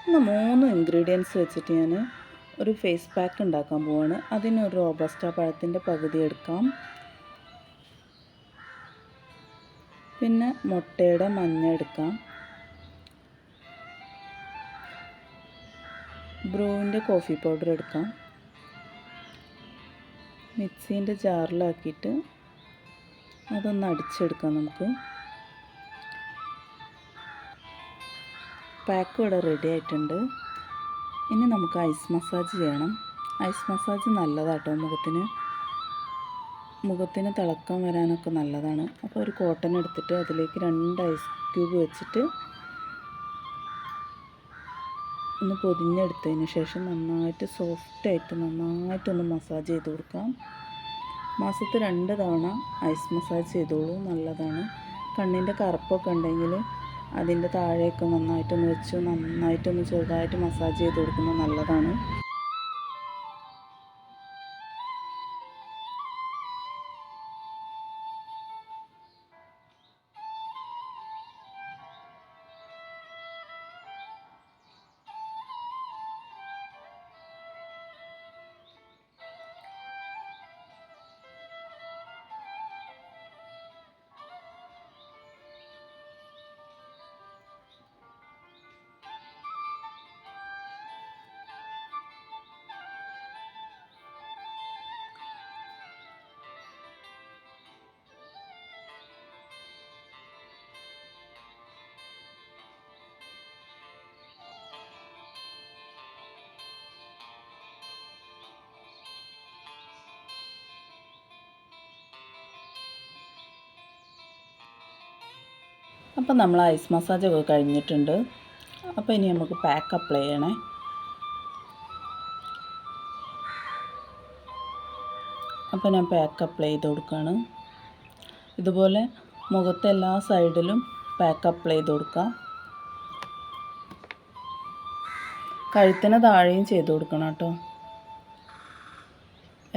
ഇന്ന് 3 ഇൻഗ്രീഡിയൻസ് വെച്ചിട്ട് ഞാൻ ഒരു ഫേസ് പാക്ക് ഉണ്ടാക്കാൻ പോവാണ്. അതിനൊരു റോബസ്റ്റ പഴത്തിൻ്റെ പകുതി എടുക്കാം. പിന്നെ മുട്ടയുടെ മഞ്ഞ എടുക്കാം. ബ്രൂവിൻ്റെ കോഫി പൗഡർ എടുക്കാം. മിക്സീൻ്റെ ജാറിലാക്കിയിട്ട് അതൊന്ന് അടിച്ചെടുക്കാം. നമുക്ക് പാക്ക് ഇവിടെ റെഡി ആയിട്ടുണ്ട്. ഇനി നമുക്ക് ഐസ് മസാജ് ചെയ്യണം. ഐസ് മസാജ് നല്ലതാട്ടോ മുഖത്തിന് തിളക്കം വരാനൊക്കെ നല്ലതാണ്. അപ്പോൾ ഒരു കോട്ടൺ എടുത്തിട്ട് അതിലേക്ക് 2 ഐസ് ക്യൂബ് വെച്ചിട്ട് ഒന്ന് പൊതിഞ്ഞെടുത്തതിന് ശേഷം നന്നായിട്ട് സോഫ്റ്റായിട്ട് നന്നായിട്ടൊന്ന് മസാജ് ചെയ്ത് കൊടുക്കാം. മാസത്തിൽ 2 തവണ ഐസ് മസാജ് ചെയ്തോളൂ, നല്ലതാണ്. കണ്ണിൻ്റെ കറുപ്പൊക്കെ ഉണ്ടെങ്കിൽ അതിൻ്റെ താഴെയൊക്കെ നന്നായിട്ടൊന്ന് വെച്ച് നന്നായിട്ടൊന്ന് ചെറുതായിട്ട് മസാജ് ചെയ്ത് കൊടുക്കുന്നത് നല്ലതാണ്. അപ്പോൾ നമ്മൾ ഐസ് മസാജൊക്കെ കഴിഞ്ഞിട്ടുണ്ട്. അപ്പോൾ ഇനി നമുക്ക് പാക്ക് അപ്ലൈ ചെയ്യണേ. അപ്പോൾ ഞാൻ പാക്ക് അപ്ലൈ ചെയ്ത് കൊടുക്കുകയാണ്. ഇതുപോലെ മുഖത്തെ എല്ലാ സൈഡിലും പാക്ക് അപ്ലൈ ചെയ്ത് കൊടുക്കാം. കഴുത്തിന് താഴെയും ചെയ്ത് കൊടുക്കണം കേട്ടോ.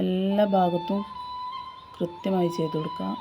എല്ലാ ഭാഗത്തും കൃത്യമായി ചെയ്ത് കൊടുക്കാം.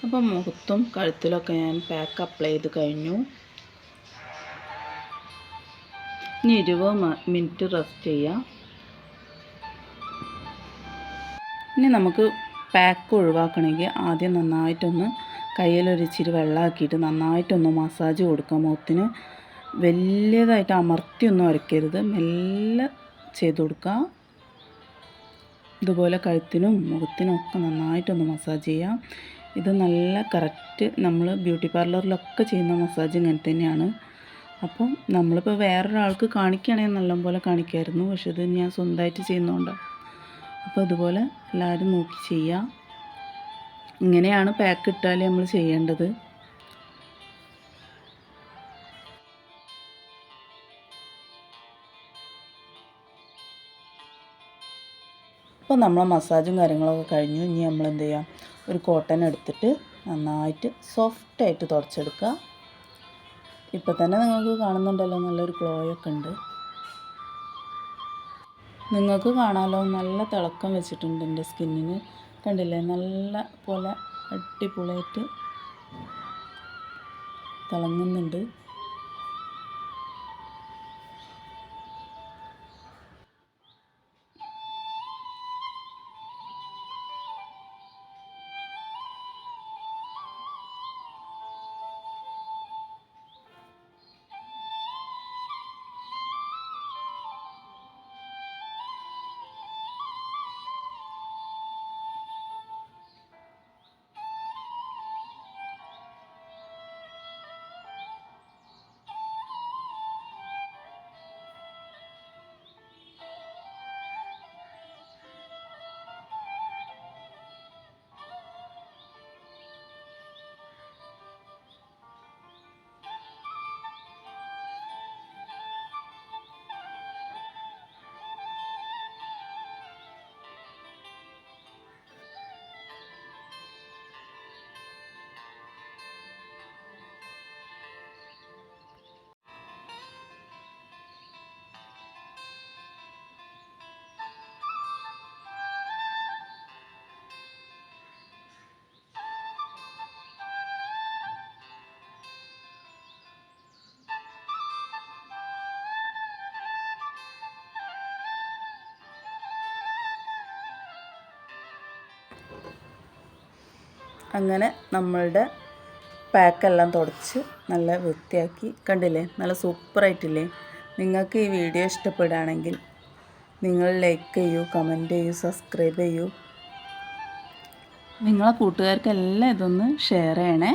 അപ്പോൾ മുഖത്തും കഴുത്തിലൊക്കെ ഞാൻ പാക്ക് അപ്ലൈ ചെയ്ത് കഴിഞ്ഞു. ഇനി 20 മിനിറ്റ് റെസ്റ്റ് ചെയ്യാം. ഇനി നമുക്ക് പാക്ക് ഒഴിവാക്കണമെങ്കിൽ ആദ്യം നന്നായിട്ടൊന്ന് കയ്യിലൊരിച്ചിരി വെള്ളമാക്കിയിട്ട് നന്നായിട്ടൊന്ന് മസാജ് കൊടുക്കാം. മുഖത്തിന് വലിയതായിട്ട് അമർത്തിയൊന്നും അരയ്ക്കരുത്, മെല്ലെ ചെയ്ത് കൊടുക്കുക. ഇതുപോലെ കഴുത്തിനും മുഖത്തിനും ഒക്കെ നന്നായിട്ടൊന്ന് മസാജ് ചെയ്യാം. ഇത് നല്ല കറക്റ്റ് നമ്മൾ ബ്യൂട്ടി പാർലറിലൊക്കെ ചെയ്യുന്ന മസാജ് ഇങ്ങനെ തന്നെയാണ്. അപ്പം നമ്മളിപ്പോൾ വേറൊരാൾക്ക് കാണിക്കുകയാണെങ്കിൽ നല്ലപോലെ കാണിക്കുമായിരുന്നു. പക്ഷെ ഇത് ഞാൻ സ്വന്തമായിട്ട് ചെയ്യുന്നതുകൊണ്ടാണ്. അപ്പോൾ ഇതുപോലെ എല്ലാവരും നോക്കി ചെയ്യുക. ഇങ്ങനെയാണ് പാക്ക് ഇട്ടാൽ നമ്മൾ ചെയ്യേണ്ടത്. അപ്പോൾ നമ്മളെ മസാജും കാര്യങ്ങളൊക്കെ കഴിഞ്ഞു. ഇനി നമ്മൾ എന്ത് ചെയ്യാം, ഒരു കോട്ടൺ എടുത്തിട്ട് നന്നായിട്ട് സോഫ്റ്റായിട്ട് തുടച്ചെടുക്കുക. ഇപ്പോൾ തന്നെ നിങ്ങൾക്ക് കാണുന്നുണ്ടല്ലോ നല്ലൊരു ഗ്ലോയൊക്കെ ഉണ്ട്. നിങ്ങൾക്ക് കാണാമല്ലോ നല്ല തിളക്കം വെച്ചിട്ടുണ്ട് എൻ്റെ സ്കിന്നിന്. കണ്ടില്ലേ, നല്ല പോലെ അടിപൊളിയായിട്ട് തിളങ്ങുന്നുണ്ട്. അങ്ങനെ നമ്മളുടെ പാക്കെല്ലാം തുടച്ച് നല്ല വൃത്തിയാക്കി. കണ്ടില്ലേ, നല്ല സൂപ്പറായിട്ടില്ലേ? നിങ്ങൾക്ക് ഈ വീഡിയോ ഇഷ്ടപ്പെടുകയാണെങ്കിൽ നിങ്ങൾ ലൈക്ക് ചെയ്യൂ, കമൻറ്റ് ചെയ്യൂ, സബ്സ്ക്രൈബ് ചെയ്യൂ. നിങ്ങളെ കൂട്ടുകാർക്കെല്ലാം ഇതൊന്ന് ഷെയർ ചെയ്യണേ.